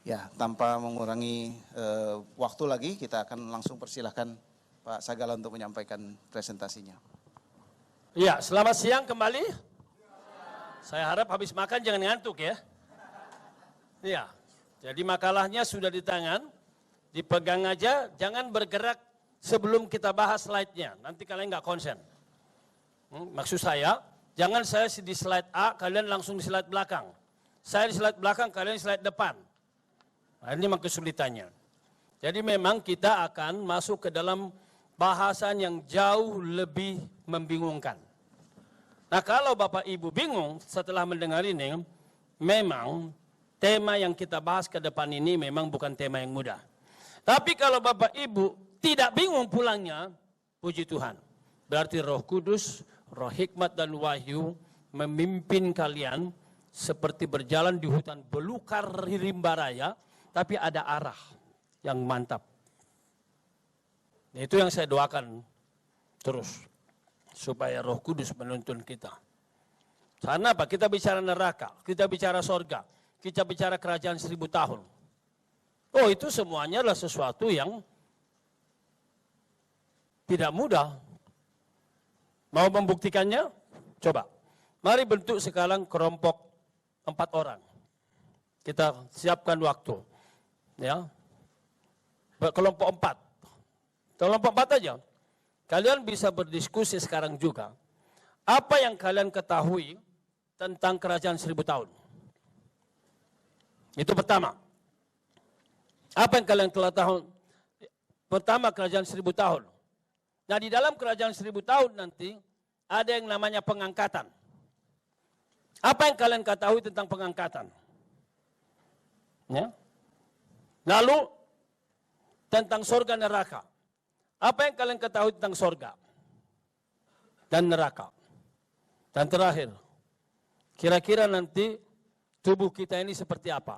Ya, tanpa mengurangi waktu lagi, kita akan langsung persilahkan Pak Sagala untuk menyampaikan presentasinya. Ya, selamat siang kembali. Saya harap habis makan jangan ngantuk ya. Ya, jadi makalahnya sudah di tangan, dipegang aja, jangan bergerak sebelum kita bahas slide-nya. Nanti kalian nggak konsen. Maksud saya, jangan saya di slide A, kalian langsung di slide belakang. Saya di slide belakang, kalian di slide depan. Nah, ini memang kesulitannya. Jadi memang kita akan masuk ke dalam bahasan yang jauh lebih membingungkan. Nah, kalau Bapak Ibu bingung setelah mendengar ini, memang tema yang kita bahas ke depan ini memang bukan tema yang mudah. Tapi kalau Bapak Ibu tidak bingung pulangnya, puji Tuhan. Berarti Roh Kudus, Roh Hikmat dan Wahyu memimpin kalian seperti berjalan di hutan belukar rimba raya, tapi ada arah yang mantap. Itu yang saya doakan terus, supaya Roh Kudus menuntun kita. Karena apa? Kita bicara neraka, kita bicara sorga, kita bicara kerajaan 1000 tahun. Oh, itu semuanya adalah sesuatu yang tidak mudah. Mau membuktikannya? Coba. Mari bentuk sekarang kelompok 4 orang. Kita siapkan waktu. Ya. Kelompok 4. Kelompok 4 aja. Kalian bisa berdiskusi sekarang juga. Apa yang kalian ketahui tentang kerajaan 1000 tahun? Itu pertama. Apa yang kalian telah tahu? Pertama, kerajaan 1000 tahun. Nah, di dalam kerajaan 1000 tahun nanti ada yang namanya pengangkatan. Apa yang kalian ketahui tentang pengangkatan? Ya. Lalu tentang sorga neraka. Apa yang kalian ketahui tentang sorga dan neraka? Dan terakhir, kira-kira nanti tubuh kita ini seperti apa?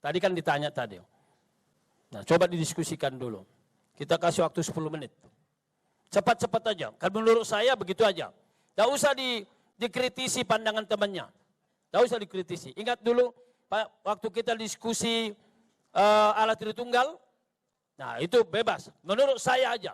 Tadi kan ditanya tadi. Nah, coba didiskusikan dulu. Kita kasih waktu 10 menit. Cepat-cepat aja. Kan menurut saya begitu aja. Tidak usah dikritisi pandangan temannya. Tidak usah dikritisi. Ingat dulu waktu kita diskusi Allah Tritunggal. Nah, itu bebas. Menurut saya aja.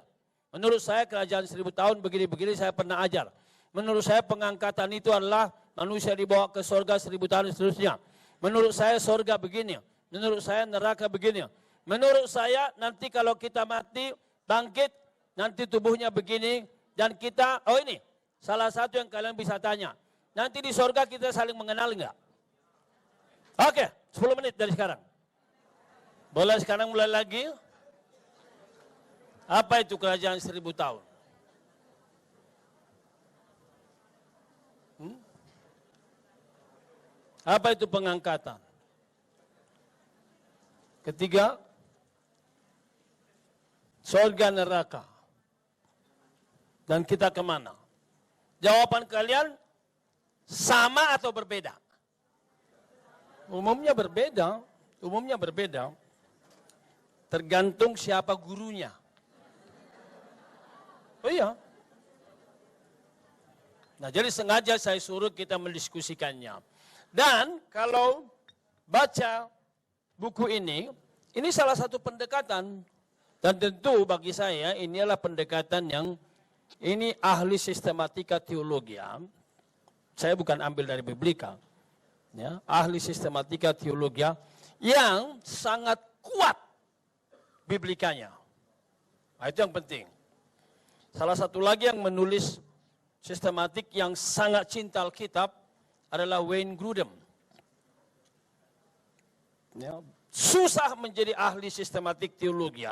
Menurut saya kerajaan 1000 tahun begini-begini saya pernah ajar. Menurut saya pengangkatan itu adalah manusia dibawa ke sorga 1000 tahun dan seterusnya. Menurut saya sorga begini. Menurut saya neraka begini. Menurut saya nanti kalau kita mati, bangkit, nanti tubuhnya begini. Dan kita, oh ini, salah satu yang kalian bisa tanya. Nanti di sorga kita saling mengenal enggak? Oke, 10 menit dari sekarang. Boleh sekarang mulai lagi? Apa itu kerajaan 1000 tahun? Apa itu pengangkatan? Ketiga, surga neraka. Dan kita kemana? Jawaban kalian sama atau berbeda? Umumnya berbeda. Umumnya berbeda. Tergantung siapa gurunya. Oh iya. Nah, jadi sengaja saya suruh kita mendiskusikannya. Dan kalau baca buku ini salah satu pendekatan. Dan tentu bagi saya ini adalah pendekatan yang ini ahli sistematika teologi. Saya bukan ambil dari Biblika. Ya, ahli sistematika teologi yang sangat kuat Biblikanya. Nah, itu yang penting. Salah satu lagi yang menulis sistematik yang sangat cinta Alkitab adalah Wayne Grudem. Ya, susah menjadi ahli sistematik teologi,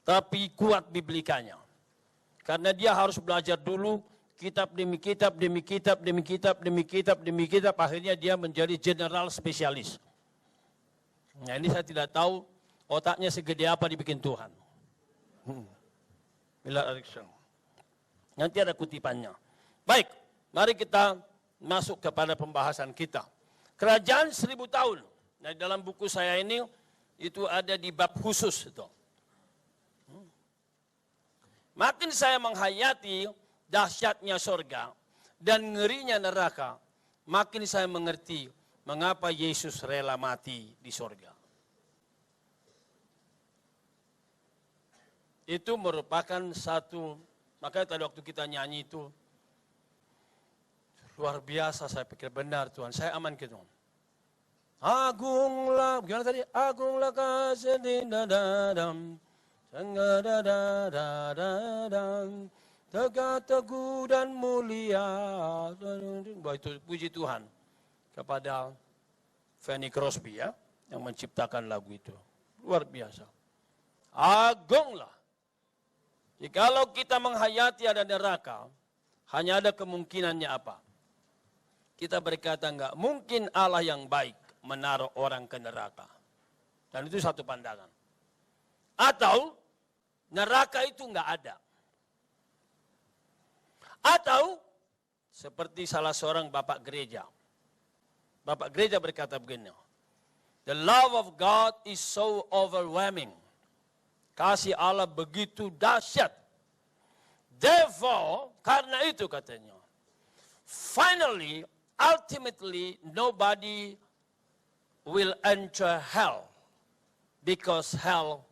tapi kuat Biblikanya. Karena dia harus belajar dulu kitab demi kitab, demi kitab, demi kitab, demi kitab, demi kitab, akhirnya dia menjadi general spesialis. Nah, ini saya tidak tahu otaknya segede apa dibikin Tuhan. Nanti ada kutipannya. Baik, mari kita masuk kepada pembahasan kita. Kerajaan 1000 tahun. Nah, dalam buku saya ini itu ada di bab khusus itu. Makin saya menghayati dahsyatnya sorga dan ngerinya neraka, makin saya mengerti mengapa Yesus rela mati di sorga. itu merupakan satu, makanya tadi waktu kita nyanyi itu, luar biasa saya pikir, benar Tuhan, saya aman gitu. Agunglah, gimana tadi? Agunglah kasih di dadam, dadadadadadam, tegak teguh dan mulia. Wah, itu puji Tuhan kepada Fanny Crosby ya, yang menciptakan lagu itu. Luar biasa. Agunglah. Jikalau kita menghayati ada neraka, hanya ada kemungkinannya apa? Kita berkata enggak mungkin Allah yang baik menaruh orang ke neraka. Dan itu satu pandangan. Atau neraka itu enggak ada. Atau seperti salah seorang bapak gereja. Bapak gereja berkata begini, the love of God is so overwhelming. Kasih Allah begitu dahsyat. Therefore, karena itu katanya, finally, ultimately, nobody will enter hell. Because hell,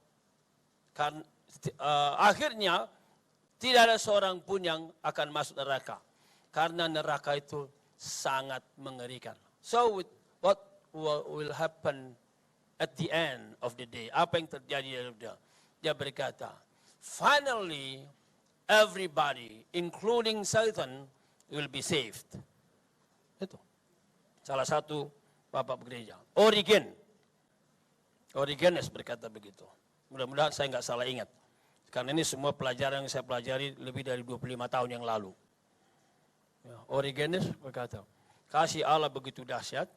akhirnya, tidak ada seorang pun yang akan masuk neraka. Karena neraka itu sangat mengerikan. So, what will happen at the end of the day? Apa yang terjadi dia berkata, finally, everybody, including Satan, will be saved. Itu. Salah satu bapak gereja. Origenes berkata begitu. Mudah-mudahan saya nggak salah ingat. Karena ini semua pelajaran yang saya pelajari lebih dari 25 tahun yang lalu. Ya, Origenes berkata, kasih Allah begitu dahsyat,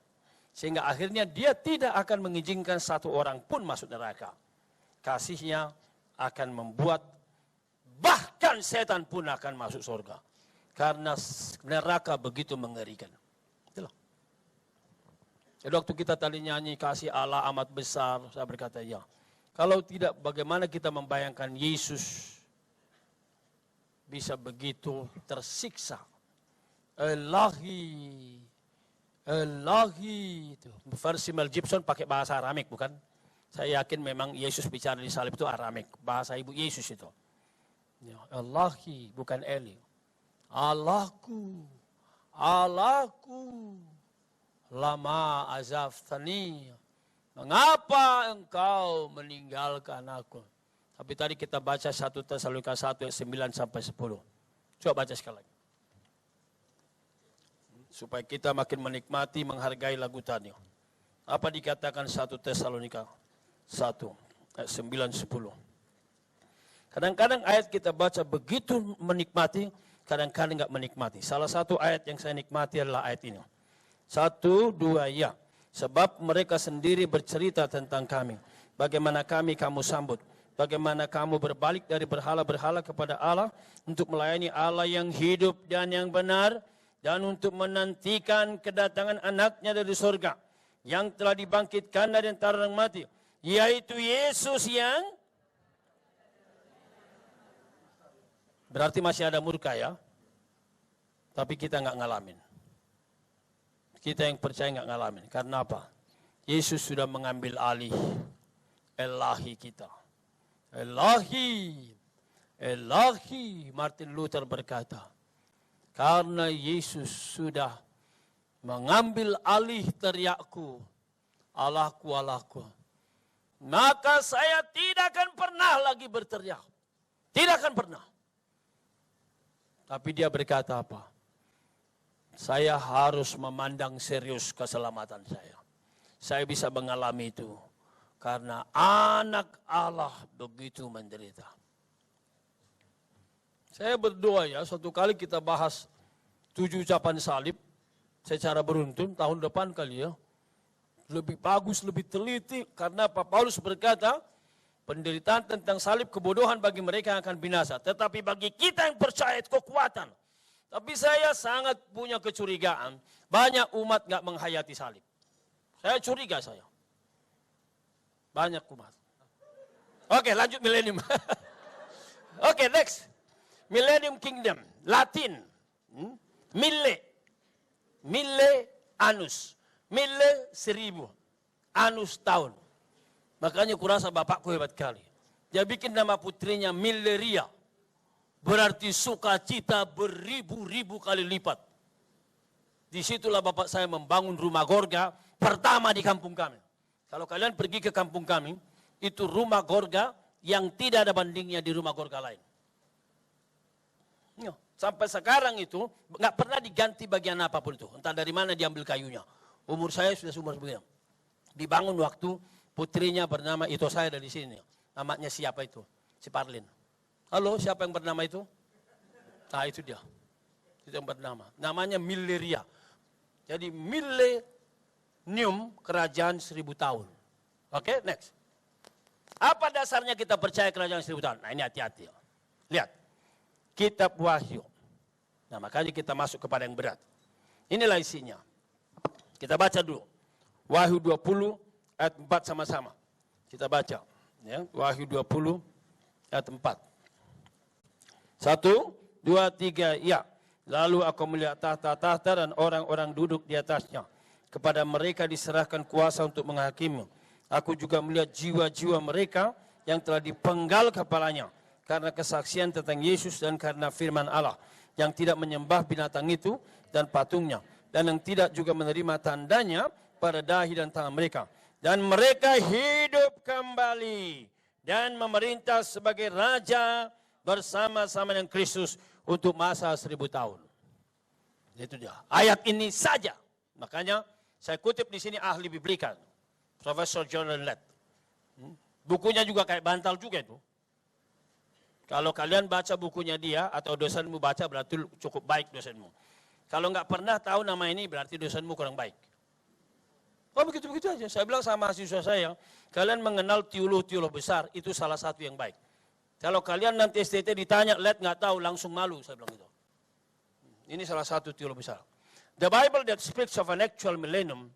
sehingga akhirnya dia tidak akan mengizinkan satu orang pun masuk neraka. Kasihnya akan membuat bahkan setan pun akan masuk surga. Karena neraka begitu mengerikan. Itulah. Jadi waktu kita tadi nyanyi kasih Allah amat besar, saya berkata ya. Kalau tidak bagaimana kita membayangkan Yesus bisa begitu tersiksa. Ilahi itu. Versi Mel Gibson pakai bahasa Aramik bukan? Saya yakin memang Yesus bicara di salib itu Aramik, bahasa ibu Yesus itu. Ya, Allahi bukan Eli. Allahku, lama azaftani. Mengapa engkau meninggalkan aku? Tapi tadi kita baca 1 Tesalonika 1 ayat 9 sampai 10. Coba baca sekali lagi. Supaya kita makin menikmati, menghargai lagu tadi. Apa dikatakan 1 Tesalonika 1 ayat 9 10. Kadang-kadang ayat kita baca begitu menikmati, kadang-kadang enggak menikmati. Salah satu ayat yang saya nikmati adalah ayat ini. 1, 2 ya. Sebab mereka sendiri bercerita tentang kami. Bagaimana kami kamu sambut. Bagaimana kamu berbalik dari berhala-berhala kepada Allah untuk melayani Allah yang hidup dan yang benar. Dan untuk menantikan kedatangan anaknya dari surga. Yang telah dibangkitkan dari antara orang mati. Yaitu Yesus yang berarti masih ada murka ya. Tapi kita enggak ngalamin. Kita yang percaya enggak ngalamin. Karena apa? Yesus sudah mengambil alih Ilahi kita. Ilahi. Martin Luther berkata. Karena Yesus sudah mengambil alih teriakku. Allahku. Maka saya tidak akan pernah lagi berteriak. Tidak akan pernah. Tapi dia berkata apa? Saya harus memandang serius keselamatan saya. Saya bisa mengalami itu. Karena anak Allah begitu menderita. Saya berdoa ya, suatu kali kita bahas 7 ucapan salib. Secara beruntun, tahun depan kali ya. Lebih bagus, lebih teliti. Karena Pak Paulus berkata, penderitaan tentang salib kebodohan bagi mereka yang akan binasa. Tetapi bagi kita yang percaya itu kekuatan. Tapi saya sangat punya kecurigaan. Banyak umat gak menghayati salib. Saya curiga saya. Banyak umat. Oke, lanjut milenium. Oke, next. Millennium Kingdom. Latin. Mille anus. Mille 1000. Anus tahun. Makanya kurasa bapakku hebat kali. Dia bikin nama putrinya Milleria. Berarti sukacita beribu-ribu kali lipat. Disitulah bapak saya membangun rumah Gorga pertama di kampung kami. Kalau kalian pergi ke kampung kami, itu rumah Gorga yang tidak ada bandingnya di rumah Gorga lain. Ya, sampai sekarang itu nggak pernah diganti bagian apapun itu. Entah dari mana diambil kayunya. Umur saya sudah seumur begini. Dibangun waktu putrinya bernama, itu saya dari sini. Namanya siapa itu? Si Parlin. Halo, siapa yang bernama itu? Nah, itu dia. Itu yang bernama. Namanya Milleria. Jadi milenium kerajaan 1000 tahun. Oke, next. Apa dasarnya kita percaya kerajaan 1000 tahun? Nah, ini hati-hati. Lihat. Kitab Wahyu. Nah, makanya kita masuk kepada yang berat. Inilah isinya. Kita baca dulu. Wahyu 20 ayat 4 sama-sama. Kita baca. Ya, Wahyu 20 ayat 4. 1, 2, 3, ya. Lalu aku melihat tahta-tahta dan orang-orang duduk di atasnya. Kepada mereka diserahkan kuasa untuk menghakimi. Aku juga melihat jiwa-jiwa mereka yang telah dipenggal kepalanya. Karena kesaksian tentang Yesus dan karena firman Allah. Yang tidak menyembah binatang itu dan patungnya. Dan yang tidak juga menerima tandanya pada dahi dan tangan mereka. Dan mereka hidup kembali. Dan memerintah sebagai raja bersama-sama dengan Kristus untuk masa 1000 tahun. Itu dia. Ayat ini saja. Makanya saya kutip di sini ahli biblika, Profesor John Lett. Bukunya juga kayak bantal juga itu. Kalau kalian baca bukunya dia atau dosenmu baca berarti cukup baik dosenmu. Kalau nggak pernah tahu nama ini berarti dosenmu kurang baik. Oh begitu-begitu aja. Saya bilang sama mahasiswa saya, kalian mengenal teolog-teolog besar itu salah satu yang baik. Kalau kalian nanti STT ditanya, Let nggak tahu, langsung malu, saya bilang gitu. Ini salah satu teolog besar. The Bible that speaks of an actual millennium,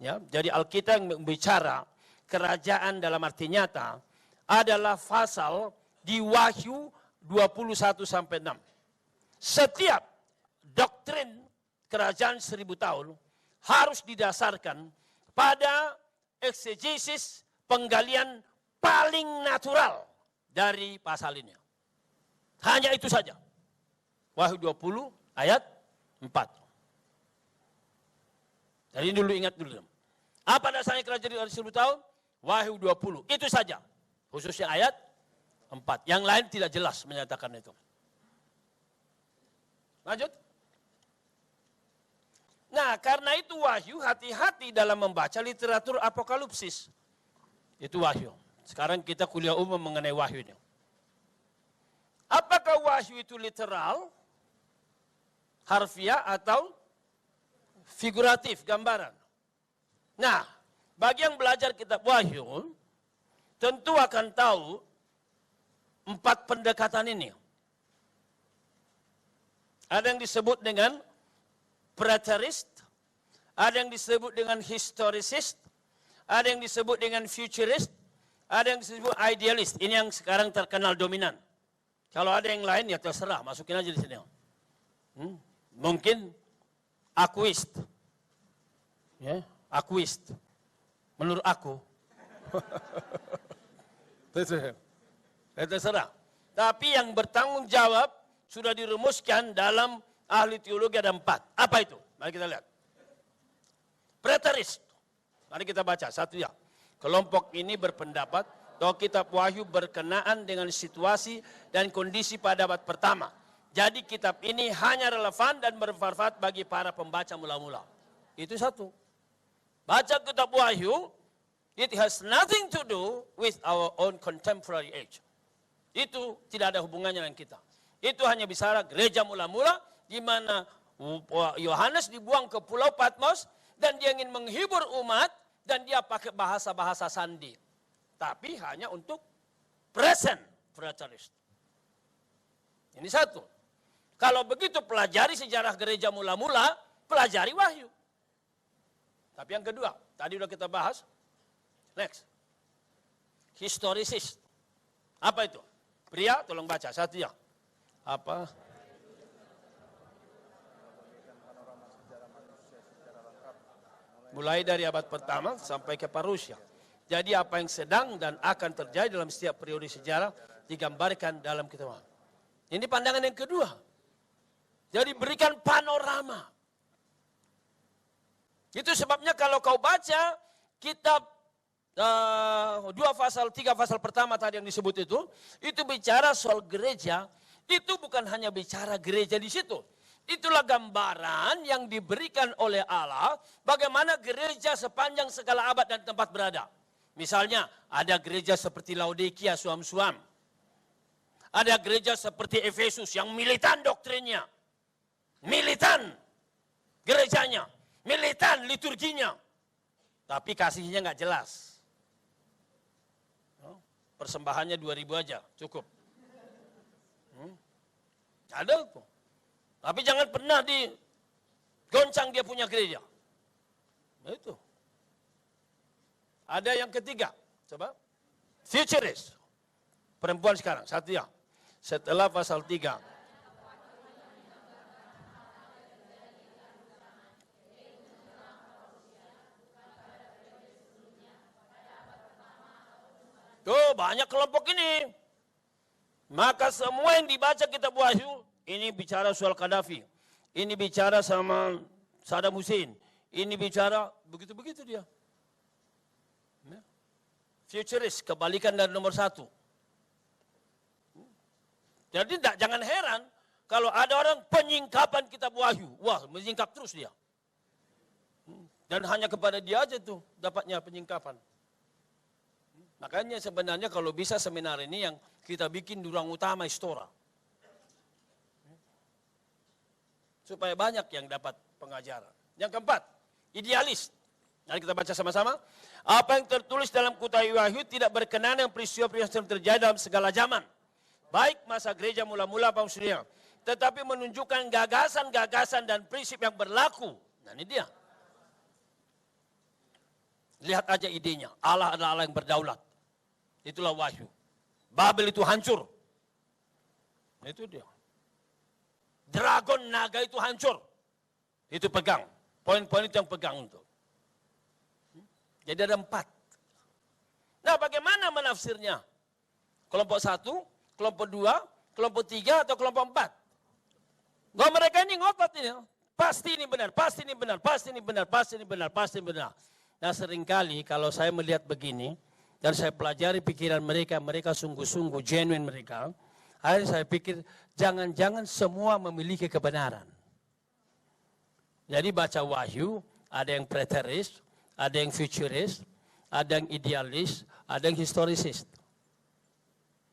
ya, jadi Alkitab yang bicara kerajaan dalam arti nyata adalah pasal di Wahyu 21-6. Setiap doktrin kerajaan 1000 tahun harus didasarkan pada eksegesis penggalian paling natural dari pasal ini. Hanya itu saja. Wahyu 20 ayat 4. Jadi dulu ingat dulu. Apa dasarnya kerajaan dari 1000 tahun? Wahyu 20. Itu saja. Khususnya ayat 4. Yang lain tidak jelas menyatakan itu. Lanjut. Nah, karena itu Wahyu, hati-hati dalam membaca literatur apokalipsis. Itu Wahyu. Sekarang kita kuliah umum mengenai Wahyu ini. Apakah Wahyu itu literal, harfiah atau figuratif, gambaran? Nah, bagi yang belajar kitab Wahyu, tentu akan tahu 4 pendekatan ini. Ada yang disebut dengan preterist, ada yang disebut dengan historicist, ada yang disebut dengan futurist, ada yang disebut idealist. Ini yang sekarang terkenal dominan. Kalau ada yang lain ya terserah, masukin aja di sini. Mungkin akuist. Ya, akuist. Menurut aku. Terserah. Tapi yang bertanggung jawab sudah dirumuskan dalam ahli teologi ada 4. Apa itu? Mari kita lihat. Preterist. Mari kita baca satu ya. Kelompok ini berpendapat bahwa kitab Wahyu berkenaan dengan situasi dan kondisi pada abad pertama. Jadi kitab ini hanya relevan dan bermanfaat bagi para pembaca mula-mula. Itu satu. Baca kitab Wahyu, it has nothing to do with our own contemporary age. Itu tidak ada hubungannya dengan kita. Itu hanya bicara gereja mula-mula di mana Yohanes dibuang ke Pulau Patmos dan dia ingin menghibur umat dan dia pakai bahasa-bahasa sandi. Tapi hanya untuk present preterist. Ini satu. Kalau begitu pelajari sejarah gereja mula-mula, pelajari Wahyu. Tapi yang kedua, tadi udah kita bahas. Next. Historicist. Apa itu? Pria, tolong baca satu ya. Apa? Mulai dari abad pertama sampai ke Parusia. Jadi apa yang sedang dan akan terjadi dalam setiap periode sejarah digambarkan dalam kitab Wahyu. Ini pandangan yang kedua. Jadi berikan panorama. Itu sebabnya kalau kau baca kitab 2 pasal, 3 pasal pertama tadi yang disebut itu bicara soal gereja. Itu bukan hanya bicara gereja di situ. Itulah gambaran yang diberikan oleh Allah bagaimana gereja sepanjang segala abad dan tempat berada. Misalnya ada gereja seperti Laodikia suam-suam. Ada gereja seperti Efesus yang militan doktrinnya. Militan gerejanya. Militan liturginya. Tapi kasihnya nggak jelas. Persembahannya 2.000 aja, cukup. Ada tuh. Tapi jangan pernah digoncang dia punya gereja. Itu. Ada yang ketiga, coba. Futurist. Perempuan sekarang, satu ya. Setelah pasal 3. Tuh banyak kelompok ini. Maka semua yang dibaca kitab Wahyu, ini bicara soal Gaddafi. Ini bicara sama Saddam Hussein. Ini bicara begitu-begitu dia. Futurist, kebalikan dari nomor 1. Jadi jangan heran kalau ada orang penyingkapan kitab Wahyu. Wah, menyingkap terus dia. Dan hanya kepada dia aja tuh dapatnya penyingkapan. Makanya sebenarnya kalau bisa seminar ini yang kita bikin di ruang utama Istora. Supaya banyak yang dapat pengajaran. Yang keempat, idealis. Mari kita baca sama-sama. Apa yang tertulis dalam kitab Wahyu tidak berkenaan dengan peristiwa-peristiwa yang terjadi dalam segala zaman. Baik masa gereja mula-mula apa maksudnya. Tetapi menunjukkan gagasan-gagasan dan prinsip yang berlaku. Nah ini dia. Lihat aja idenya. Allah adalah Allah yang berdaulat. Itulah Wahyu. Babel itu hancur. Itu dia. Dragon naga itu hancur. Itu pegang. Poin-poin itu yang pegang untuk. Jadi ada 4. Nah bagaimana menafsirnya? Kelompok 1, kelompok 2, kelompok 3 atau kelompok 4? Gak mereka ini ngotot ini. Pasti ini benar, pasti ini benar, pasti ini benar, pasti ini benar, pasti ini benar. Nah seringkali kalau saya melihat begini, dan saya pelajari pikiran mereka, mereka sungguh-sungguh, genuine mereka. Akhirnya saya pikir, jangan-jangan semua memiliki kebenaran. Jadi baca Wahyu, ada yang preterist, ada yang futurist, ada yang idealis, ada yang historisis.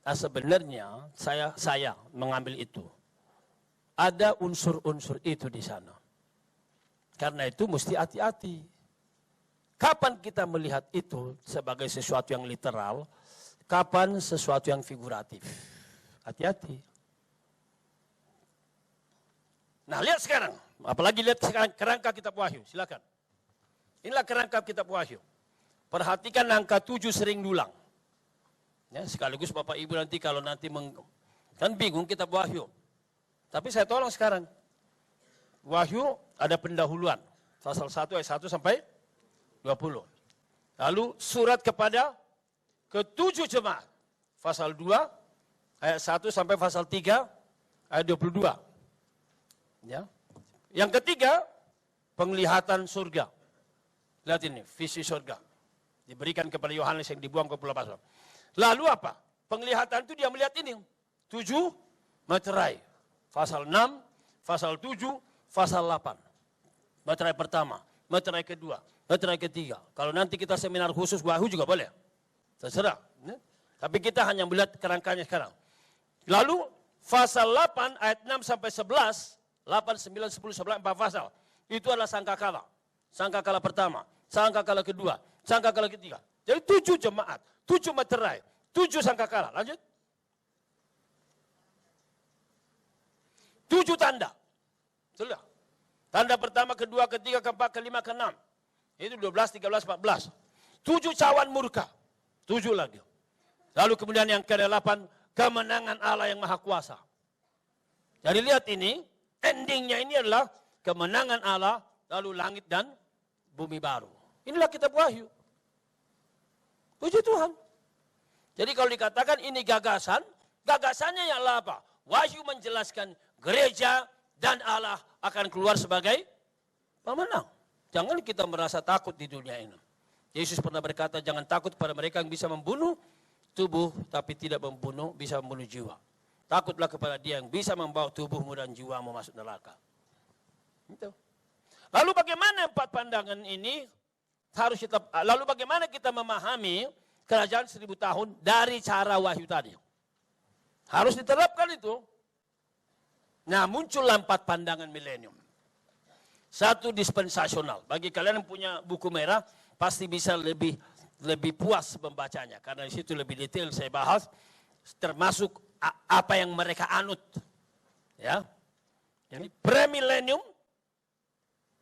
Nah sebenarnya saya mengambil itu. Ada unsur-unsur itu di sana. Karena itu mesti hati-hati. Kapan kita melihat itu sebagai sesuatu yang literal, kapan sesuatu yang figuratif. Hati-hati. Nah lihat sekarang, apalagi lihat sekarang kerangka kitab Wahyu, silakan. Inilah kerangka kitab Wahyu. Perhatikan angka 7 sering diulang. Ya, sekaligus Bapak Ibu nanti kalau nanti kan bingung kitab Wahyu. Tapi saya tolong sekarang. Wahyu ada pendahuluan. Pasal 1 ayat 1 sampai 20. Lalu surat kepada ke-7 jemaat. Pasal 2 ayat 1 sampai pasal 3 ayat 22. Ya. Yang ketiga, penglihatan surga. Lihat ini, visi surga. Diberikan kepada Yohanes yang dibuang ke pulau Pasir. Lalu apa? Penglihatan itu dia melihat ini. 7 materai. Pasal 6, pasal 7, pasal 8. Materai pertama, materai kedua, materai ketiga. Kalau nanti kita seminar khusus Wahyu juga boleh. Terserah. Tapi kita hanya melihat kerangkanya sekarang. Lalu pasal 8 ayat 6 sampai 11, 8, 9, 10, 11, 4 pasal. Itu adalah sangkakala. Sangkakala pertama, sangkakala kedua, sangkakala ketiga. Jadi 7 jemaat, 7 materai, 7 sangkakala. Lanjut. 7 tanda. Sudah. Tanda pertama, kedua, ketiga, keempat, kelima, keenam. Itu 12, 13, 14. 7 cawan murka. 7 lagi. Lalu kemudian yang ke-8, kemenangan Allah yang Maha Kuasa. Jadi lihat ini, endingnya ini adalah kemenangan Allah, lalu langit dan bumi baru. Inilah kitab Wahyu. Puji Tuhan. Jadi kalau dikatakan ini gagasan, gagasannya ialah apa? Wahyu menjelaskan gereja dan Allah akan keluar sebagai pemenang. Jangan kita merasa takut di dunia ini. Yesus pernah berkata, jangan takut pada mereka yang bisa membunuh tubuh, tapi tidak membunuh, bisa membunuh jiwa. Takutlah kepada dia yang bisa membawa tubuhmu dan jiwamu masuk neraka. Itu. Lalu bagaimana 4 pandangan ini harus kita, lalu bagaimana kita memahami kerajaan 1000 tahun dari cara wahyu tadi? Harus diterapkan itu. Nah, muncullah 4 pandangan milenium. 1 dispensasional. Bagi kalian yang punya buku merah, pasti bisa lebih puas membacanya. Karena di situ lebih detail saya bahas, termasuk apa yang mereka anut. Ya. Jadi premilenium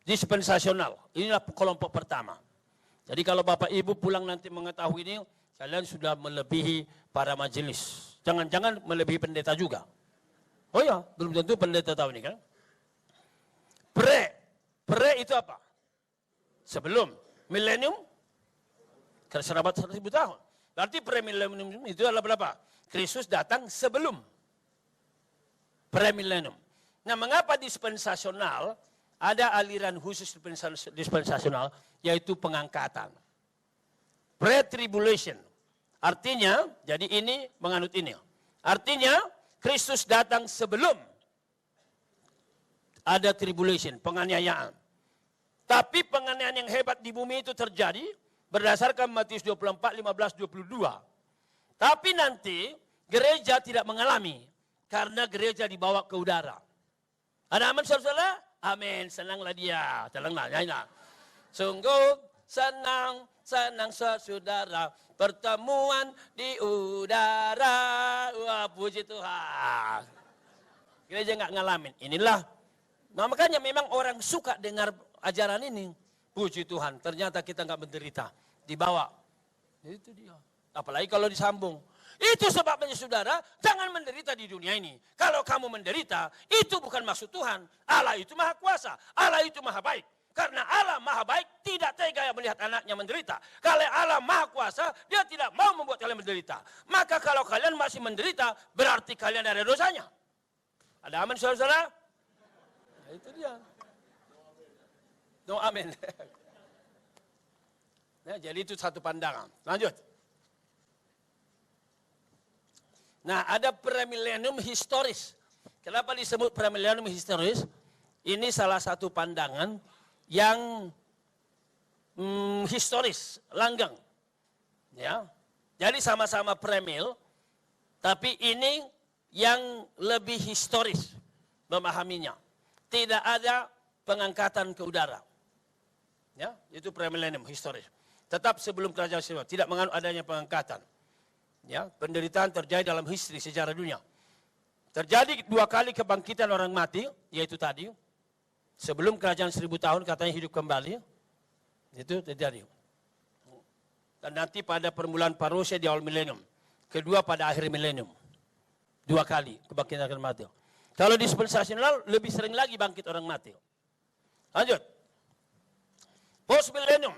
dispensasional. Inilah kelompok pertama. Jadi kalau Bapak Ibu pulang nanti mengetahui ini, kalian sudah melebihi para majelis. Jangan-jangan melebihi pendeta juga. Oh ya, belum tentu pendeta tahu ini kan. Pre itu apa? Sebelum milenium, keserabat 1000 tahun. Berarti premilenium itu adalah berapa? Kristus datang sebelum premilenium. Nah, mengapa dispensasional? Ada aliran khusus dispensasional, yaitu pengangkatan. Pre-tribulation. Artinya, jadi ini menganut ini. Artinya, Kristus datang sebelum ada tribulation, penganiayaan. Tapi penganiayaan yang hebat di bumi itu terjadi berdasarkan Matius 24, 15, 22. Tapi nanti gereja tidak mengalami karena gereja dibawa ke udara. Ada aman saudara? Amin, senanglah dia. Senanglah, nyanyilah. Sungguh senang saudara pertemuan di udara. Wah, puji Tuhan. Gereja nggak ngalamin. Inilah. Nah, makanya memang orang suka dengar ajaran ini. Puji Tuhan, ternyata kita nggak menderita. Dibawa. Itu dia. Apalagi kalau disambung. Itu sebabnya saudara, jangan menderita di dunia ini. Kalau kamu menderita, itu bukan maksud Tuhan. Allah itu maha kuasa. Allah itu maha baik. Karena Allah maha baik, tidak tega melihat anaknya menderita. Kalau Allah maha kuasa, dia tidak mau membuat kalian menderita. Maka kalau kalian masih menderita, berarti kalian ada dosanya. Ada amin saudara-saudara? Nah, itu dia. No amin. Nah, jadi itu satu pandangan. Lanjut. Nah, ada premilenium historis. Kenapa disebut premilenium historis? Ini salah satu pandangan yang historis, langgeng. Ya. Jadi sama-sama premil, tapi ini yang lebih historis memahaminya. Tidak ada pengangkatan ke udara. Ya, itu premilenium historis. Tetap sebelum kerajaan sejahtera, tidak menganut adanya pengangkatan. Ya, penderitaan terjadi dalam histori sejarah dunia. Terjadi 2 kali kebangkitan orang mati, yaitu tadi. Sebelum kerajaan 1000 tahun katanya hidup kembali. Itu terjadi. Dan nanti pada permulaan parousia di awal milenium. Kedua pada akhir milenium. 2 kali kebangkitan orang mati. Kalau dispensasional lebih sering lagi bangkit orang mati. Lanjut. Post milenium.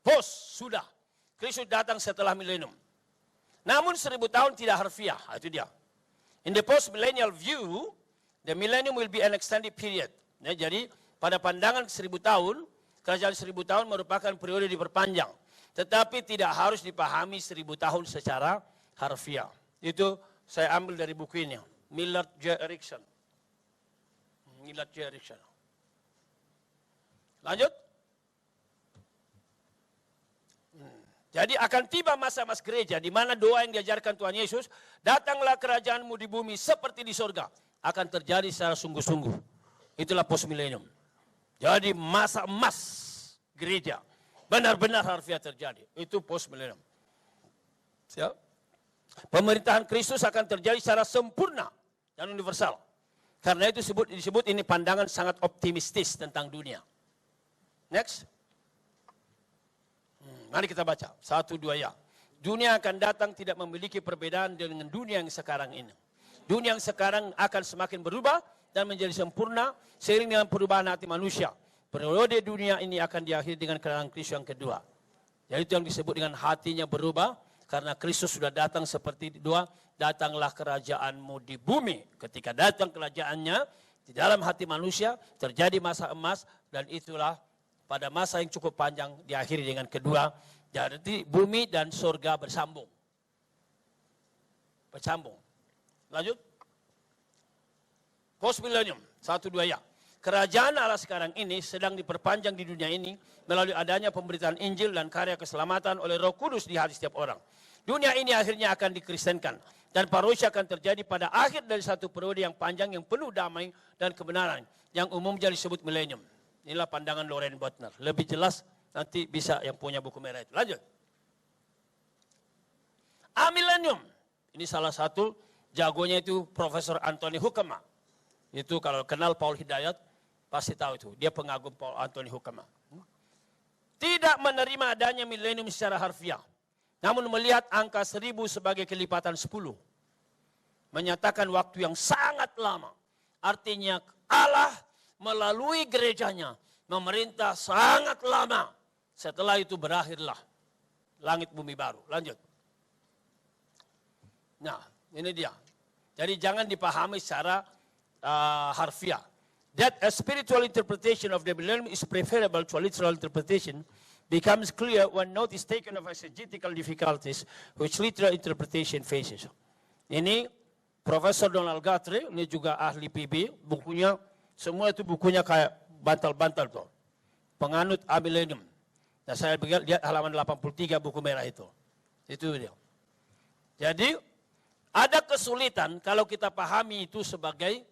Post sudah. Kristus datang setelah milenium. Namun 1000 tahun tidak harfiah. Itu dia. In the post-millennial view, the millennium will be an extended period. Ya, jadi pada pandangan 1000 tahun, kerajaan 1000 tahun merupakan periode diperpanjang. Tetapi tidak harus dipahami 1000 tahun secara harfiah. Itu saya ambil dari buku ini. Millard J. Erickson. Millard J. Erickson. Lanjut. Jadi akan tiba masa-masa gereja di mana doa yang diajarkan Tuhan Yesus, datanglah kerajaanmu di bumi seperti di sorga, akan terjadi secara sungguh-sungguh. Itulah post milenium. Jadi masa emas gereja benar-benar harfiah terjadi. Itu post milenium. Siap? Pemerintahan Kristus akan terjadi secara sempurna dan universal. Karena itu disebut ini pandangan sangat optimistis tentang dunia. Next. Mari kita baca. 1, 2 ya. Dunia akan datang tidak memiliki perbedaan dengan dunia yang sekarang ini. Dunia yang sekarang akan semakin berubah dan menjadi sempurna seiring dengan perubahan hati manusia. Periode dunia ini akan diakhiri dengan kedatangan Kristus yang kedua. Jadi itu yang disebut dengan hatinya berubah, karena Kristus sudah datang seperti dua, datanglah kerajaanmu di bumi. Ketika datang kerajaannya, di dalam hati manusia terjadi masa emas, dan itulah pada masa yang cukup panjang diakhiri dengan kedua. Jadi bumi dan surga bersambung. Bersambung. Lanjut. Post millennium, 1-2 ya. Kerajaan Allah sekarang ini sedang diperpanjang di dunia ini melalui adanya pemberitaan Injil dan karya keselamatan oleh Roh Kudus di hati setiap orang. Dunia ini akhirnya akan dikristenkan dan parousia akan terjadi pada akhir dari satu periode yang panjang yang penuh damai dan kebenaran yang umumnya disebut milenium. Inilah pandangan Loren Botner. Lebih jelas nanti bisa yang punya buku merah itu. Lanjut. Amilenium. Ini salah satu jagonya itu Profesor Anthony Hoekema. Itu kalau kenal Paul Hidayat pasti tahu itu. Dia pengagum Paul Anthony Hoekema. Tidak menerima adanya milenium secara harfiah. Namun melihat angka 1000 sebagai kelipatan 10. Menyatakan waktu yang sangat lama. Artinya Allah melalui gerejanya memerintah sangat lama. Setelah itu berakhirlah langit bumi baru. Lanjut. Nah, ini dia. Jadi jangan dipahami secara harfiah. That a spiritual interpretation of the millennium is preferable to a literal interpretation becomes clear when note is taken of exegetical difficulties which literal interpretation faces. Ini Profesor Donald Guthrie, ini juga ahli PB, bukunya, semua itu bukunya kayak bantal-bantal tuh. Penganut amilenium. Nah saya lihat halaman 83 buku merah itu. Itu dia. Jadi ada kesulitan kalau kita pahami itu sebagai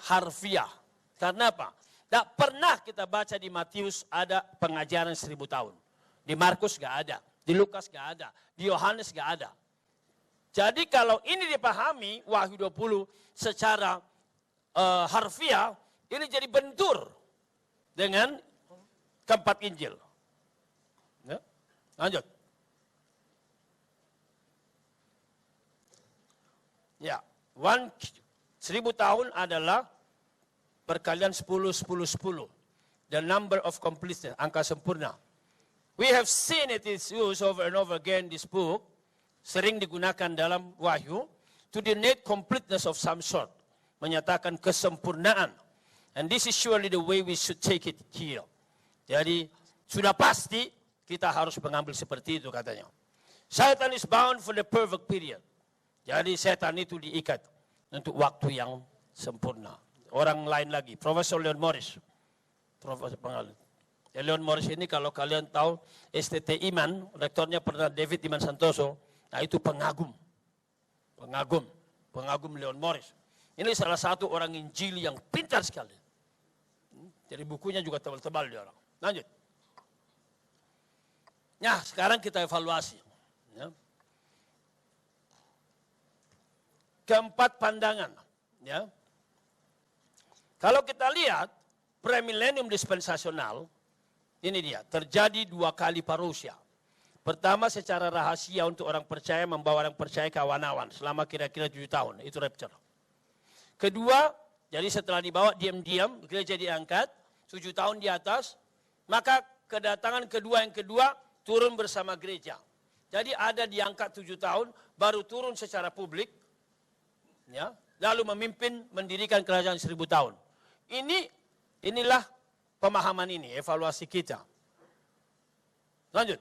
harfiah. Karena apa? Tidak pernah kita baca di Matius ada pengajaran 1000 tahun. Di Markus nggak ada. Di Lukas nggak ada. Di Yohanes nggak ada. Jadi kalau ini dipahami Wahyu 20 secara harfiah, ini jadi bentur dengan keempat Injil. Ya. Lanjut. Ya, 1000 tahun adalah perkalian 10, 10, 10. The number of completeness, angka sempurna. We have seen it is used over and over again, this book, sering digunakan dalam Wahyu, to denote completeness of some sort. Menyatakan kesempurnaan. And this is surely the way we should take it here. Jadi, sudah pasti kita harus mengambil seperti itu katanya. Satan is bound for the perfect period. Jadi, setan itu diikat untuk waktu yang sempurna. Orang lain lagi, Profesor Leon Morris. Profesor pengalaman. Leon Morris ini kalau kalian tahu, STT Iman, rektornya pernah David Iman Santoso, nah itu pengagum Leon Morris. Ini salah satu orang Injili yang pintar sekali. Jadi bukunya juga tebal-tebal dia orang. Lanjut. Nah sekarang kita evaluasi. Ya. Keempat pandangan. Ya. Kalau kita lihat premilenium dispensasional, ini dia, terjadi 2 kali parousia. Pertama secara rahasia untuk orang percaya, membawa orang percaya ke awan-awan selama kira-kira 7 tahun, itu rapture. Kedua, jadi setelah dibawa diam-diam, gereja diangkat, 7 tahun di atas, maka kedatangan yang kedua turun bersama gereja. Jadi ada diangkat 7 tahun, baru turun secara publik, ya, lalu memimpin mendirikan kerajaan 1000 tahun. Inilah pemahaman ini, evaluasi kita. Lanjut.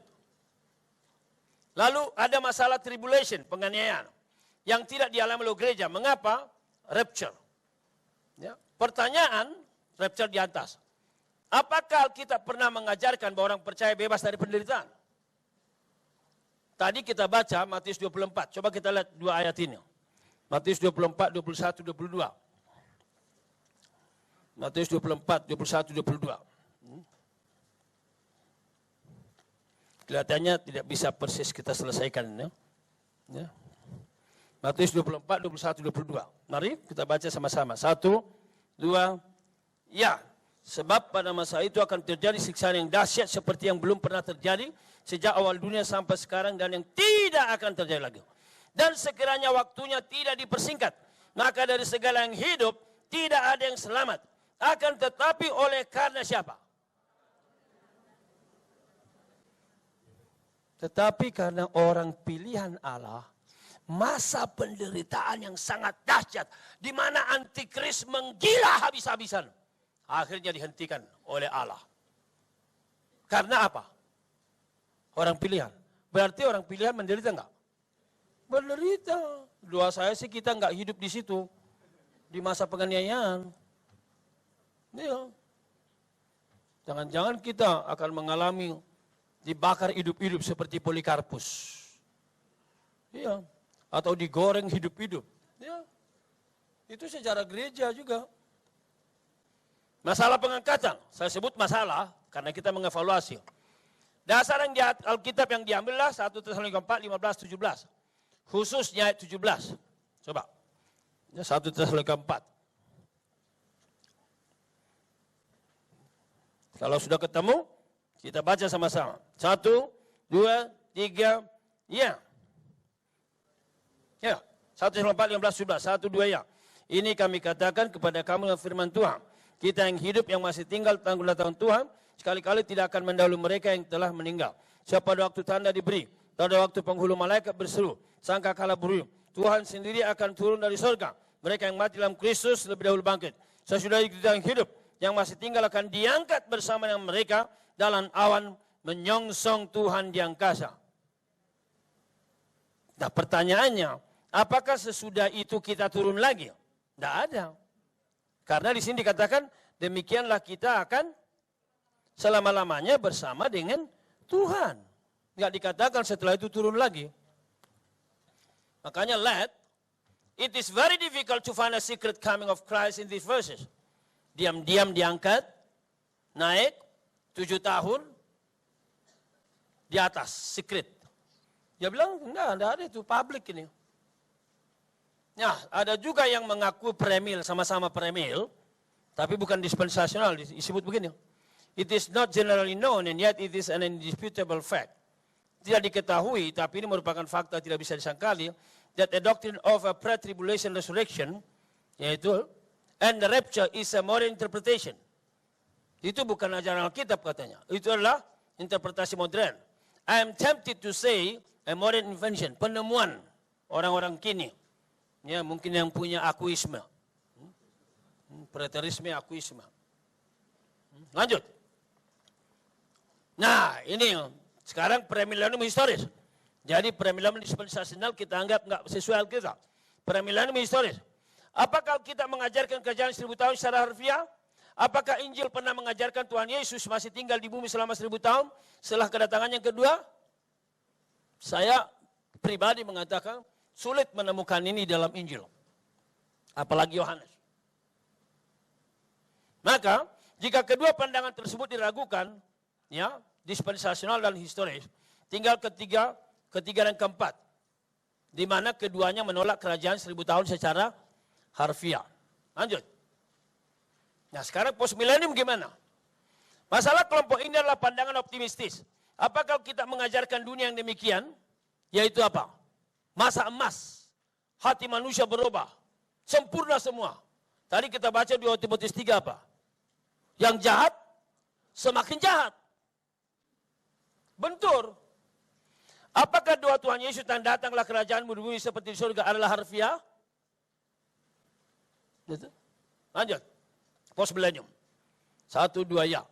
Lalu ada masalah tribulation, penganiayaan, yang tidak dialami oleh gereja. Mengapa? Rapture. Ya. Pertanyaan, rapture di atas. Apakah kita pernah mengajarkan bahwa orang percaya bebas dari penderitaan? Tadi kita baca Matius 24. Coba kita lihat 2 ayat ini. Matius 24, 21, 22. Matius 24, 21, 22. Kelihatannya tidak bisa persis kita selesaikan. Ya. Matius 24, 21, 22. Mari kita baca sama-sama. 1, 2, ya. Sebab pada masa itu akan terjadi siksaan yang dahsyat seperti yang belum pernah terjadi sejak awal dunia sampai sekarang dan yang tidak akan terjadi lagi. Dan sekiranya waktunya tidak dipersingkat, maka dari segala yang hidup tidak ada yang selamat. Akan tetapi oleh karena siapa? Tetapi karena orang pilihan Allah, masa penderitaan yang sangat dahsyat, di mana antikris menggila habis-habisan, akhirnya dihentikan oleh Allah. Karena apa? Orang pilihan. Berarti orang pilihan menderita enggak? Menderita. Doa saya sih kita enggak hidup di situ, di masa penganiayaan. Iya. Jangan-jangan kita akan mengalami dibakar hidup-hidup seperti Polikarpus. Iya. Atau digoreng hidup-hidup. Iya. Itu sejarah gereja juga. Masalah pengangkatan, saya sebut masalah karena kita mengevaluasi. Dasar yang di Alkitab yang diambillah 1 Tesalonika 4, 15, 17. Khususnya ayat 17. Coba. 1 Tesalonika 4. Kalau sudah ketemu, kita baca sama-sama. 1, 2, 3, ya. Ya, 1 Tesalonika 4, 15, 17. 1, 2, ya. Ini kami katakan kepada kamu dengan firman Tuhan. Kita yang hidup yang masih tinggal tanggung datang Tuhan, sekali-kali tidak akan mendahului mereka yang telah meninggal. Siapa pada waktu tanda diberi, pada waktu penghulu malaikat berseru, sangka kalah beruyung, Tuhan sendiri akan turun dari surga. Mereka yang mati dalam Kristus lebih dahulu bangkit. Sesudah itu kita yang hidup, yang masih tinggal akan diangkat bersama dengan mereka dalam awan menyongsong Tuhan di angkasa. Nah pertanyaannya, apakah sesudah itu kita turun lagi? Tidak ada. Karena di sini dikatakan, demikianlah kita akan selama-lamanya bersama dengan Tuhan. Tidak dikatakan setelah itu turun lagi. Makanya it is very difficult to find a secret coming of Christ in these verses. Diam-diam diangkat, naik, 7 tahun, di atas, secret. Dia bilang, enggak ada itu, public ini. Nah, ada juga yang mengaku premil, sama-sama premil, tapi bukan dispensasional, disebut begini. It is not generally known and yet it is an indisputable fact. Tidak diketahui, tapi ini merupakan fakta tidak bisa disangkali, that a doctrine of a pre-tribulation resurrection, yaitu, and the rapture is a modern interpretation. Itu bukan ajaran Alkitab katanya, itu adalah interpretasi modern. I am tempted to say a modern invention, penemuan orang-orang kini. Ya, mungkin yang punya akuisme. Preterisme, akuisme. Lanjut. Nah, ini sekarang premilenium historis. Jadi premilenium dispensasional kita anggap enggak sesuai Alkitab. Premilenium historis. Apakah kita mengajarkan kerajaan 1000 tahun secara harfiah? Apakah Injil pernah mengajarkan Tuhan Yesus masih tinggal di bumi selama 1000 tahun setelah kedatangan yang kedua? Saya pribadi mengatakan sulit menemukan ini dalam Injil. Apalagi Yohanes. Maka, jika kedua pandangan tersebut diragukan, ya, dispensasional dan historis, tinggal ketiga dan keempat. Di mana keduanya menolak kerajaan 1000 tahun secara harfiah. Lanjut. Nah, sekarang postmilenium gimana? Masalah kelompok ini adalah pandangan optimistis. Apakah kita mengajarkan dunia yang demikian? Yaitu apa? Masa emas, hati manusia berubah, sempurna semua. Tadi kita baca di Timotius 3 apa? Yang jahat, semakin jahat. Bentur. Apakah doa Tuhan Yesus dan datanglah kerajaanmu di bumi seperti di surga adalah harfiah? Lanjut. Postmilenium. 1, 2, ya.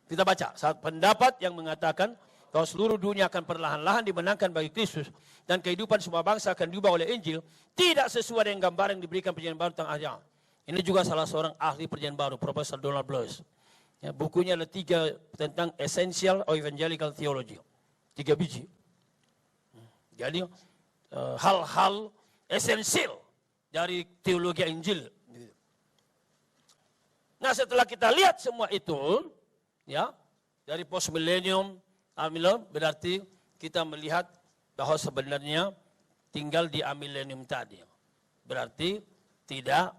Kita baca. Saat pendapat yang mengatakan bahwa seluruh dunia akan perlahan-lahan dimenangkan bagi Kristus dan kehidupan semua bangsa akan diubah oleh Injil, tidak sesuai dengan gambaran yang diberikan perjanjian baru tentang agama. Ini juga salah seorang ahli perjanjian baru, Profesor Donald Blois. Ya, bukunya ada 3 tentang Essential of Evangelical Theology. 3 biji. Jadi hal-hal esensial dari teologi Injil. Nah, setelah kita lihat semua itu, ya, dari postmilenium, berarti kita melihat bahwa sebenarnya tinggal di amilenium tadi. Berarti tidak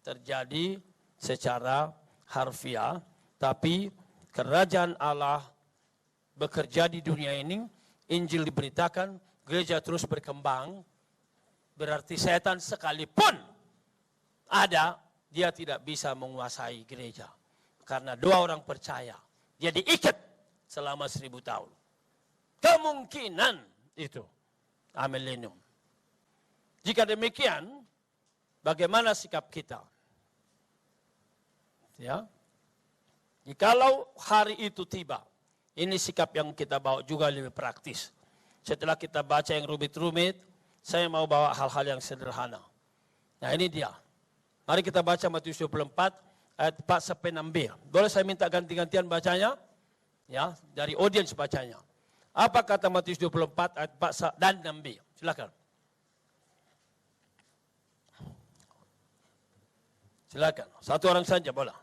terjadi secara harfiah, tapi kerajaan Allah bekerja di dunia ini, Injil diberitakan, gereja terus berkembang, berarti setan sekalipun ada, dia tidak bisa menguasai gereja. Karena 2 orang percaya, dia diikat selama 1000 tahun. kemungkinan itu milenium. Jika demikian, bagaimana sikap kita? Ya, jikalau hari itu tiba, ini sikap yang kita bawa juga lebih praktis. Setelah kita baca yang rumit-rumit, saya mau bawa hal-hal yang sederhana. Nah ini dia. Mari kita baca Matius 24 ayat 4 sampai 6b. Boleh saya minta ganti-gantian bacanya? Ya, dari audiens bacanya. Apa kata Matius 24 ayat 4 dan 6b? Silakan. Silakan. Satu orang saja boleh.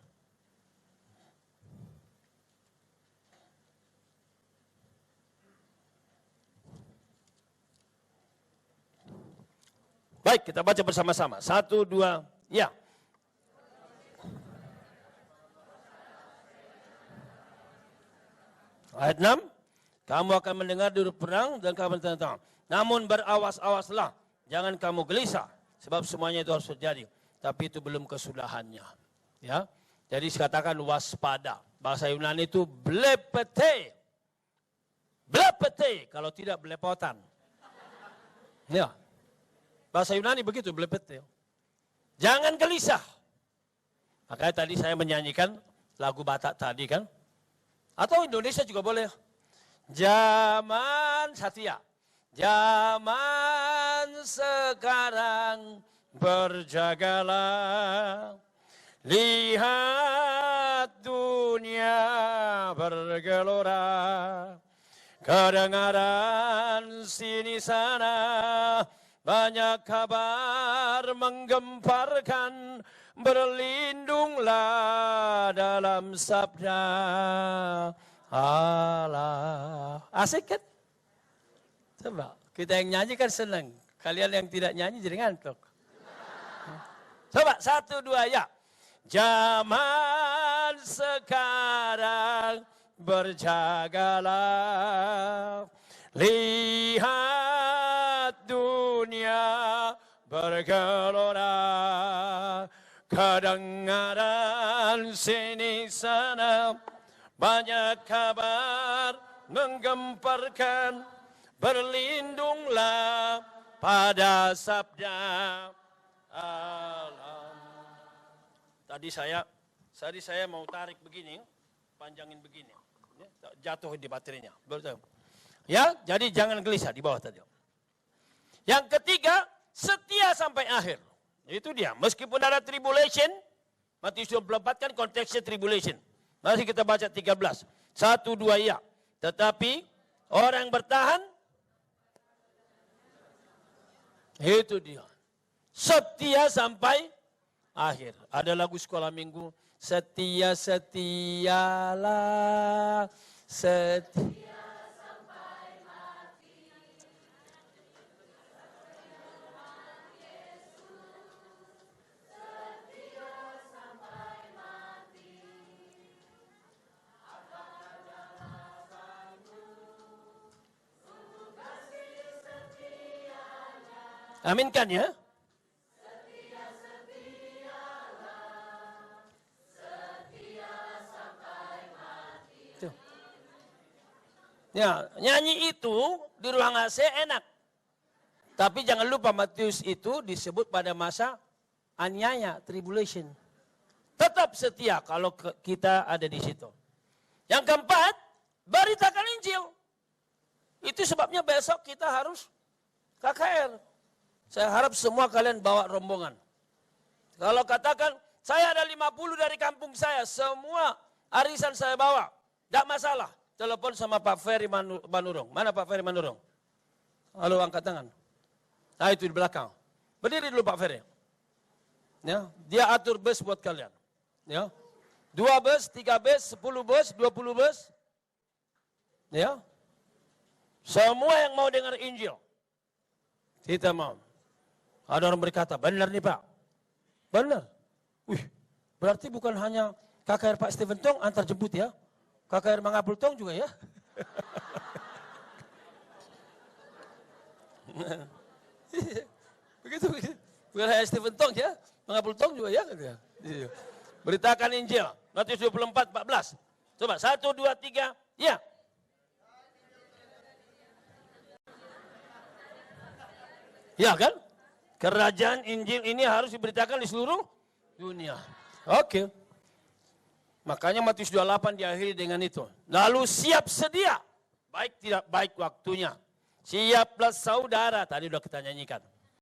Baik, kita baca bersama-sama. 1, 2, ya. Ayat 6. Kamu akan mendengar duduk perang dan kabar tentang. Namun berawas-awaslah. Jangan kamu gelisah. Sebab semuanya itu harus terjadi. Tapi itu belum kesudahannya. Ya. Jadi dikatakan waspada. Bahasa Yunani itu blepete. Blepete. Kalau tidak belepotan. Ya. Bahasa Yunani begitu, blepete. Jangan gelisah. Makanya tadi saya menyanyikan lagu Batak tadi kan. Atau Indonesia juga boleh. Zaman Satya. Zaman sekarang berjagalah. Lihat dunia bergelora. Kedengaran sini sana. Banyak kabar menggemparkan, berlindunglah dalam sabda Allah. Asik kan? Coba, kita yang nyanyi kan senang. Kalian yang tidak nyanyi jadi ngantuk. Coba, 1, 2, ya. Zaman sekarang berjagalah. Lihat dunia bergelora, kedengaran sini sana, banyak kabar menggemparkan, berlindunglah pada sabda Allah. Tadi saya mau tarik begini, panjangin begini, jatuh di baterainya. Betul. Ya, jadi jangan gelisah di bawah tadi. Yang ketiga, setia sampai akhir. Itu dia. Meskipun ada tribulation, Matius 24 kan konteksnya tribulation. Mari kita baca 13. 1, 2, ya. Tetapi orang yang bertahan, itu dia. Setia sampai akhir. Ada lagu sekolah minggu, setia setialah, setia. Aminkan ya. Ya, nyanyi itu di ruang AC enak. Tapi jangan lupa Matius itu disebut pada masa aniaya, tribulation. Tetap setia kalau kita ada di situ. Yang keempat, beritakan Injil. Itu sebabnya besok kita harus KKR. Saya harap semua kalian bawa rombongan. Kalau katakan, saya ada 50 dari kampung saya, semua arisan saya bawa. Tidak masalah. Telepon sama Pak Ferry Manurung. Mana Pak Ferry Manurung? Halo, angkat tangan. Nah itu di belakang. Berdiri dulu Pak Ferry. Ya, dia atur bus buat kalian. Ya. 2 bus, 3 bus, 10 bus, 20 bus. Ya. Semua yang mau dengar Injil. Kita mau. Ada orang berkata, benar nih Pak. Benar. Wih, berarti bukan hanya KKR Pak Stephen Tong antar jemput ya. KKR Mangapul Tong juga ya. Begitu. Bukan hanya Stephen Tong ya. Mangapul Tong juga ya. Beritakan Injil. Matius 24, 14. Coba, 1, 2, 3, ya. Ya kan? Kerajaan Injil ini harus diberitakan di seluruh dunia. Oke. Makanya Matius 28 diakhiri dengan itu. Lalu siap sedia. Baik tidak baik waktunya. Siaplah saudara. Tadi sudah kita nyanyikan.